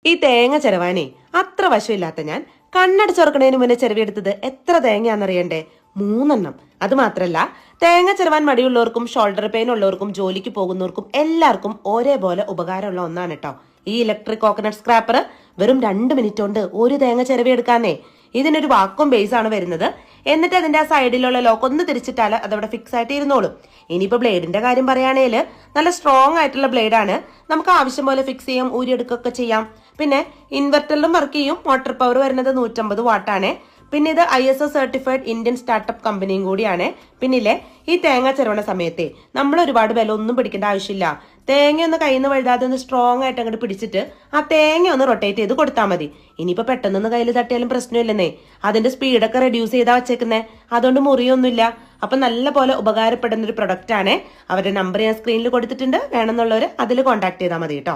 ഈ തേങ്ങ ചിരവാനേ അത്ര വശമില്ലാത്ത ഞാൻ കണ്ണടച്ചുറക്കണേന് മുന്നേ ചിരവിയെടുത്തത് എത്ര തേങ്ങയാണെന്നറിയണ്ടേ? 3 അത് മാത്രല്ല, തേങ്ങ ചിരവാൻ മടിയുള്ളവർക്കും ഷോൾഡർ പെയിൻ ഉള്ളവർക്കും ജോലിക്ക് പോകുന്നവർക്കും എല്ലാവർക്കും ഒരേപോലെ ഉപകാരമുള്ള ഒന്നാണ് കേട്ടോ ഈ ഇലക്ട്രിക് കോക്കനട്ട് സ്ക്രാപ്പർ. വെറും 2 മിനിറ്റ് കൊണ്ട് ഒരു തേങ്ങ ചിരവിയെടുക്കാന്നേ. ഇതിനൊരു വാക്വം ബേസ് ആണ് വരുന്നത്. എന്നിട്ട് അതിന്റെ ആ സൈഡിലുള്ള ലോക്ക് ഒന്ന് തിരിച്ചിട്ടാൽ അതവിടെ ഫിക്സ് ആയിട്ട് ഇരുന്നോളും. ഇനിയിപ്പോ ബ്ലേഡിന്റെ കാര്യം പറയുകയാണെങ്കിൽ നല്ല സ്ട്രോങ് ആയിട്ടുള്ള ബ്ലേഡാണ്. നമുക്ക് ആവശ്യം പോലെ ഫിക്സ് ചെയ്യാം, ഊരിയെടുക്കുകയൊക്കെ ചെയ്യാം. പിന്നെ ഇൻവെർട്ടറിലും വർക്ക് ചെയ്യും. മോട്ടോർ പവർ വരുന്നത് 150 വാട്ടാണ്. പിന്നെ ഇത് ISO സർട്ടിഫൈഡ് ഇന്ത്യൻ സ്റ്റാർട്ടപ്പ് കമ്പനിയും കൂടിയാണ്. പിന്നിലെ ഈ തേങ്ങ ചിരവണ സമയത്തെ നമ്മൾ ഒരുപാട് വില ഒന്നും പിടിക്കേണ്ട ആവശ്യമില്ല. തേങ്ങ ഒന്ന് കയ്യിൽ നിന്ന് വഴുതാതെ ഒന്ന് സ്ട്രോങ് ആയിട്ട് അങ്ങോട്ട് പിടിച്ചിട്ട് ആ തേങ്ങ ഒന്ന് റൊട്ടേറ്റ് ചെയ്ത് കൊടുത്താൽ മതി. ഇനിയിപ്പോ പെട്ടെന്നൊന്ന് കയ്യിൽ തട്ടിയാലും പ്രശ്നമില്ലെന്നേ. അതിന്റെ സ്പീഡൊക്കെ റെഡ്യൂസ് ചെയ്താ വെച്ചേക്കുന്നേ. അതുകൊണ്ട് മുറിയൊന്നുമില്ല. അപ്പൊ നല്ല പോലെ ഉപകാരപ്പെടുന്ന ഒരു പ്രൊഡക്റ്റ് ആണ്. അവരുടെ നമ്പർ ഞാൻ സ്ക്രീനിൽ കൊടുത്തിട്ടുണ്ട്. വേണമെന്നുള്ളവർ അതിൽ കോൺടാക്ട് ചെയ്താൽ മതി കേട്ടോ.